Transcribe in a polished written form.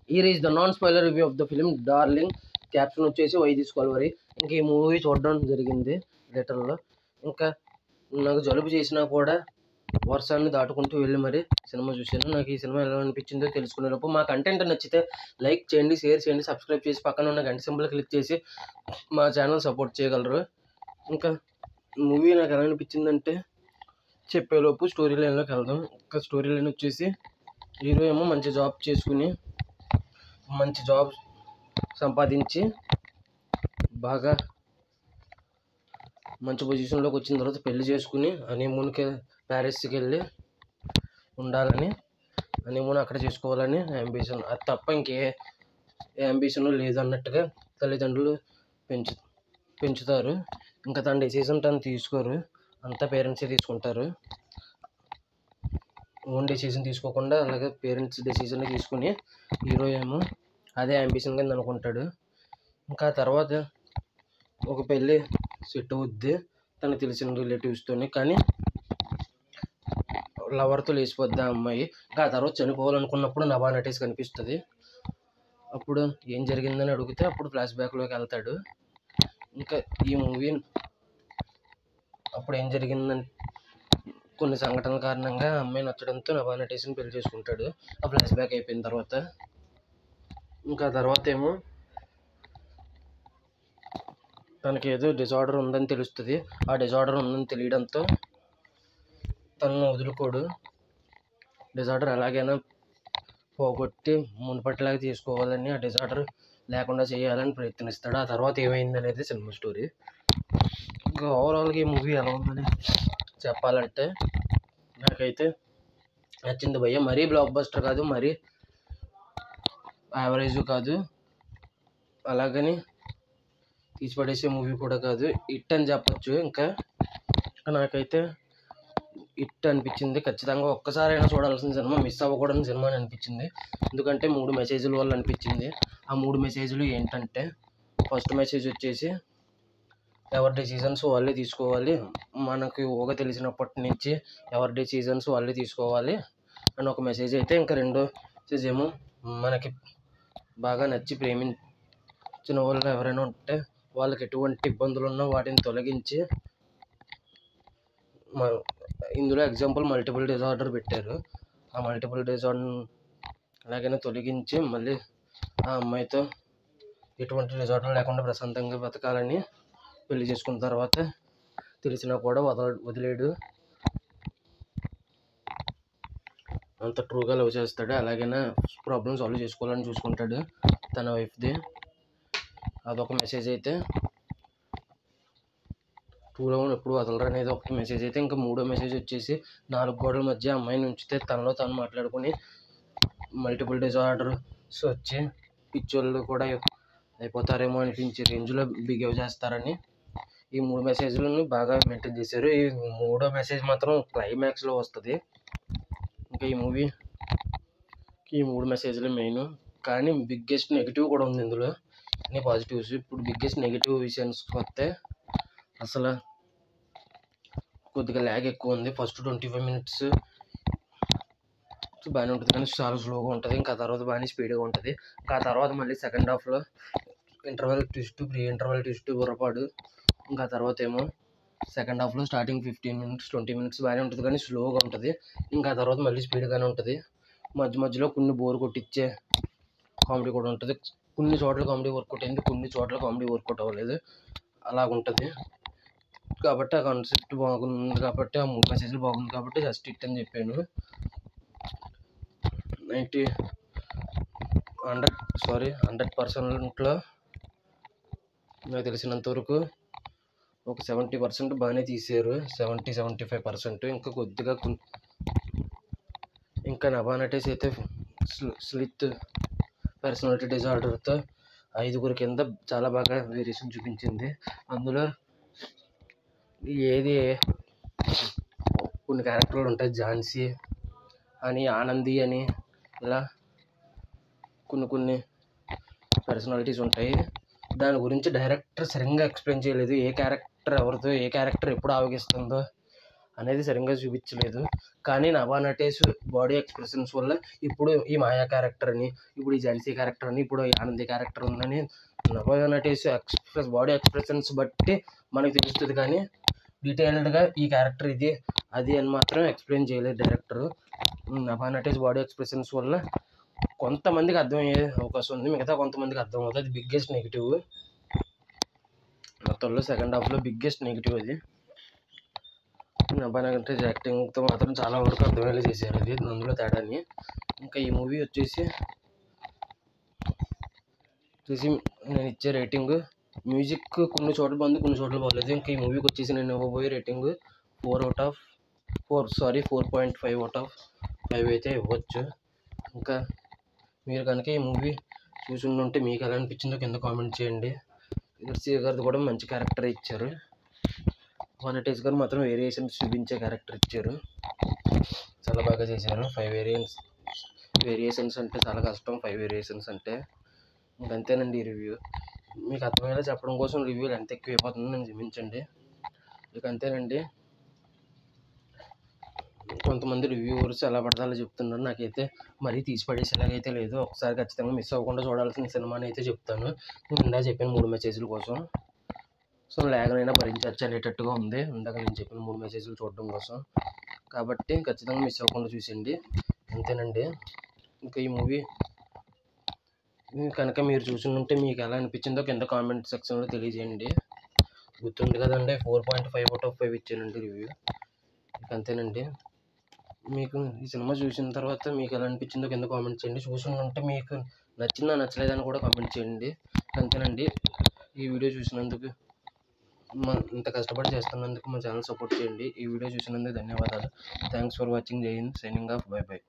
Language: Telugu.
Here is the non-spoiler review of the film Darling. Caption వచ్చేసి వై తీసుకోవాలి మరి. ఇంకా ఈ మూవీ చూడడం జరిగింది థియేటర్లో. ఇంకా నాకు జలుబు చేసినా కూడా వర్షాన్ని దాటుకుంటూ వెళ్ళి మరి సినిమా చూశాను. నాకు ఈ సినిమా ఎలా అనిపించిందో తెలుసుకునేలోపు మా కంటెంట్ నచ్చితే లైక్ చేయండి, షేర్ చేయండి, సబ్స్క్రైబ్ చేసి పక్కన ఉన్న గంట సింబల్ క్లిక్ చేసి మా ఛానల్ సపోర్ట్ చేయగలరు. ఇంకా మూవీ నాకు ఎలా అనిపించిందంటే చెప్పేలోపు స్టోరీ లైన్లోకి వెళ్దాం. ఇంకా స్టోరీ లైన్ వచ్చేసి హీరో ఏమో మంచి జాబ్ చేసుకుని మంచి జాబ్ సంపాదించి బాగా మంచి పొజిషన్లోకి వచ్చిన తర్వాత పెళ్లి చేసుకుని హనీమూన్కి ప్యారిస్కి వెళ్ళి ఉండాలని, హనీమూన్ అక్కడ చేసుకోవాలని అంబిషన్. అది తప్ప ఇంకే అంబిషన్ లేదు అన్నట్టుగా తల్లిదండ్రులు పెంచుతారు. ఇంకా తన డెసిషన్ తను తీసుకోరు, అంతా పేరెంట్సే తీసుకుంటారు. ఓన్ డెసిషన్ తీసుకోకుండా అలాగే పేరెంట్స్ డెసిషన్ తీసుకుని హీరో ఏమో అదే అంబిషన్ కింద అనుకుంటాడు. ఇంకా తర్వాత ఒక పెళ్ళి సెట్ అవుద్ది తనకు తెలిసిన రిలేటివ్స్తోని. కానీ లవర్తో లేచిపోద్ది ఆ అమ్మాయి. ఇంకా ఆ తర్వాత చనిపోవాలనుకున్నప్పుడు నభా నటేష్ కనిపిస్తుంది. అప్పుడు ఏం జరిగిందని అడిగితే అప్పుడు ఫ్లాష్ బ్యాక్లోకి వెళ్తాడు. ఇంకా ఈ మూవీ అప్పుడు ఏం జరిగిందని కొన్ని సంఘటనల కారణంగా అమ్మాయి నచ్చడంతో నభా నటేష్ని పెళ్లి చేసుకుంటాడు ఆ ఫ్లాష్ బ్యాక్ అయిపోయిన తర్వాత. ఇంకా తర్వాత ఏమో తనకి ఏదో డిజార్డర్ ఉందని తెలుస్తుంది. ఆ డిజార్డర్ ఉందని తెలియడంతో తనను వదులుకోడు. డిజార్డర్ ఎలాగైనా పోగొట్టి మునుపటిలాగా తీసుకోవాలని, ఆ డిజార్డర్ లేకుండా చేయాలని ప్రయత్నిస్తాడు. ఆ తర్వాత ఏమైంది అనేది సినిమా స్టోరీ. ఇంకా ఓవరాల్గా ఈ మూవీ ఎలా ఉందని చెప్పాలంటే నాకైతే నచ్చింది భయ్య. మరీ బ్లాక్ బస్టర్ కాదు, మరీ యావరేజ్ కాదు, అలాగని తీసిపడేసే మూవీ కూడా కాదు. హిట్ అని చెప్పచ్చు. ఇంకా నాకైతే హిట్ అనిపించింది. ఖచ్చితంగా ఒక్కసారైనా చూడాల్సిన సినిమా, మిస్ అవ్వకూడని సినిమా అని అనిపించింది. ఎందుకంటే 3 మెసేజ్ల వల్ల అనిపించింది. ఆ 3 మెసేజ్లు ఏంటంటే, ఫస్ట్ మెసేజ్ వచ్చేసి ఎవరి డెసిషన్స్ వాళ్ళే తీసుకోవాలి, మనకి ఊహ తెలిసినప్పటి నుంచి ఎవరి డెసిషన్స్ వాళ్ళే తీసుకోవాలి అని ఒక మెసేజ్ అయితే, ఇంకా రెండో మెసేజ్ ఏమో మనకి బాగా నచ్చి ప్రేమించిన వాళ్ళు ఎవరైనా ఉంటే వాళ్ళకి ఎటువంటి ఇబ్బందులు ఉన్నా వాటిని తొలగించి, ఇందులో ఎగ్జాంపుల్ మల్టిపుల్ డిజార్డర్ పెట్టారు. ఆ మల్టిపుల్ డిజార్డర్ అలాగైనా తొలగించి మళ్ళీ ఆ అమ్మాయితో ఎటువంటి డిజార్డర్ లేకుండా ప్రశాంతంగా బతకాలని పెళ్లి చేసుకున్న తర్వాత తెలిసినా కూడా వదిలేడు. అంత ట్రూగా లవ్ చేస్తాడు. అలాగైనా ప్రాబ్లమ్ సాల్వ్ చేసుకోవాలని చూసుకుంటాడు తన వైఫ్ది. అదొక మెసేజ్ అయితే, ట్రూలో ఎప్పుడు వదలరు అనేది ఒక మెసేజ్ అయితే. ఇంకా మూడో మెసేజ్ వచ్చేసి 4 గోడల మధ్య అమ్మాయిని ఉంచితే తనలో తను మాట్లాడుకుని మల్టిపుల్ డిజార్డర్స్ వచ్చి పిచ్చోళ్ళు కూడా అయిపోతారేమో అనిపించే రేంజ్లో బిహేవ్ చేస్తారని ఈ 3 మెసేజ్లను బాగా మెయింటైన్ చేశారు. ఈ మూడో మెసేజ్ మాత్రం క్లైమాక్స్లో వస్తుంది. ఇంకా ఈ మూవీకి ఈ 3 మెసేజ్లు మెయిన్. కానీ బిగ్గెస్ట్ నెగిటివ్ కూడా ఉంది ఇందులో, అన్ని పాజిటివ్స్. ఇప్పుడు బిగ్గెస్ట్ నెగిటివ్ విషయానికి వస్తే అసలు కొద్దిగా ల్యాగ్ ఎక్కువ ఉంది. ఫస్ట్ 25 మినిట్స్ బాగానే ఉంటుంది, కానీ చాలా స్లోగా ఉంటుంది. ఇంకా తర్వాత బాగానే స్పీడ్గా ఉంటుంది. ఇంకా తర్వాత మళ్ళీ సెకండ్ హాఫ్లో interval twist, pre interval twist, బుర్రపాడు. ఇంకా తర్వాత ఏమో సెకండ్ హాఫ్లో స్టార్టింగ్ 15 మినిట్స్ 20 మినిట్స్ బాగానే ఉంటుంది, కానీ స్లోగా ఉంటుంది. ఇంకా తర్వాత మళ్ళీ స్పీడ్గానే ఉంటుంది. మధ్యలో కొన్ని బోర్ కొట్టించే కామెడీ కూడా ఉంటుంది. కొన్ని చోట్ల కామెడీ వర్కౌట్ అయింది, కొన్ని చోట్ల కామెడీ వర్కౌట్ అవ్వలేదు, అలాగుంటుంది. కాబట్టి ఆ కాన్సెప్ట్ బాగుంది కాబట్టి, ఆ 3 మెసేజ్లు బాగుంది కాబట్టి జస్ట్ హిట్ అని చెప్పాను. 100%లో నాకు తెలిసినంతవరకు ఒక 70% బాగానే తీసారు. 70-75%. ఇంకా కొద్దిగా ఇంకా నభా నటేష్ అయితే స్లిత్ పర్సనాలిటీ డిజార్డర్తో 5 కింద చాలా బాగా వేరియేషన్ చూపించింది. అందులో ఏది కొన్ని క్యారెక్టర్లు ఉంటాయి, ఝాన్సీ అని, ఆనంది అని, ఇలా కొన్ని పర్సనాలిటీస్ ఉంటాయి. దాని గురించి డైరెక్టర్ సరిగ్గా ఎక్స్ప్లెయిన్ చేయలేదు. ఏ క్యారెక్టర్ ఎవరితో, ఏ క్యారెక్టర్ ఎప్పుడు ఆవగిస్తుందో అనేది సరిగ్గా చూపించలేదు. కానీ నభా నటేష్ బాడీ ఎక్స్ప్రెషన్స్ వల్ల ఇప్పుడు ఈ మాయా క్యారెక్టర్ అని, ఇప్పుడు ఈ ఝాన్సీ క్యారెక్టర్ అని, ఇప్పుడు ఈ ఆనంది క్యారెక్టర్ ఉందని నభా నటేష్ బాడీ ఎక్స్ప్రెషన్స్ బట్టి మనకు తెలుస్తుంది. కానీ డీటెయిల్డ్గా ఈ క్యారెక్టర్ ఇది అది అని మాత్రం ఎక్స్ప్లెయిన్ చేయలేదు director. Nabha Natesh body expressions వల్ల కొంతమందికి అర్థమయ్యే అవకాశం ఉంది, మిగతా కొంతమందికి అర్థం అవుతుంది. అది బిగ్గెస్ట్ నెగిటివ్ మొత్తంలో. సెకండ్ హాఫ్లో బిగ్గెస్ట్ నెగిటివ్ అది. నభా నటేష్ యాక్టింగ్తో మాత్రం చాలా వరకు అర్థమయ్యేలా చేశారు అది అందులో తేడాని. ఇంకా ఈ మూవీ వచ్చేసి నేను ఇచ్చే రేటింగ్, మ్యూజిక్ కొన్ని చోట్ల బాగుంది, కొన్ని చోట్ల బాగలేదు. ఇంకా ఈ మూవీకి వచ్చేసి నేను ఇవ్వబోయే రేటింగ్ 4.5 అవుట్ ఆఫ్ 5 అయితే ఇవ్వచ్చు. ఇంకా మీరు కనుక ఈ మూవీ చూసి ఉంటే మీకు ఎలా అనిపించిందో కింద కామెంట్ చేయండి. శ్రీ గారిది కూడా మంచి క్యారెక్టర్ ఇచ్చారు. నటేష్ గారు మాత్రం వేరియేషన్స్ చూపించే క్యారెక్టర్ ఇచ్చారు, చాలా బాగా చేశారు. 5 వేరియేషన్స్ అంటే చాలా కష్టం. 5 వేరియేషన్స్ అంటే ఇంకంతేనండి. ఈ రివ్యూ మీకు అర్థమయ్యేలా చెప్పడం కోసం రివ్యూలు ఎంత ఎక్కువ అయిపోతుందో నేను క్షమించండి. ఇక అంతేనండి. కొంతమంది రివ్యూవర్స్ ఎలా పడితే అలా చెప్తున్నారు, నాకైతే మరీ తీసి పడేసేలాగైతే లేదు. ఒకసారి ఖచ్చితంగా మిస్ అవ్వకుండా చూడాల్సిన సినిమాని అయితే చెప్తాను. నేను ఇందాక చెప్పిన 3 మెసేజ్ల కోసం. సో లేగనైనా భరించవచ్చు అనేటట్టుగా ఉంది ఇందాక నేను చెప్పిన 3 మెసేజ్లు చూడడం కోసం. కాబట్టి ఖచ్చితంగా మిస్ అవ్వకుండా చూసేయండి. అంతేనండి. ఇంకా ఈ మూవీ కనుక మీరు చూసి ఉంటే మీకు ఎలా అనిపించిందో కింద కామెంట్ సెక్షన్లో తెలియజేయండి. గుర్తుంది కదండి, 4.5 అవుట్ ఆఫ్ 5 ఇచ్చానండి రివ్యూ. అంతేనండి. మీకు ఈ సినిమా చూసిన తర్వాత మీకు ఎలా అనిపించిందో కింద కామెంట్ చేయండి. చూసి ఉంటే మీకు నచ్చిందా నచ్చలేదని కూడా కామెంట్ చేయండి. అంతేనండి. ఈ వీడియో చూసినందుకు ఇంత కష్టపడి చేస్తున్నందుకు మా ఛానల్ సపోర్ట్ చేయండి. ఈ వీడియో చూసినందుకు ధన్యవాదాలు. Thanks for watching. జై Hind. Signing off. Bye by.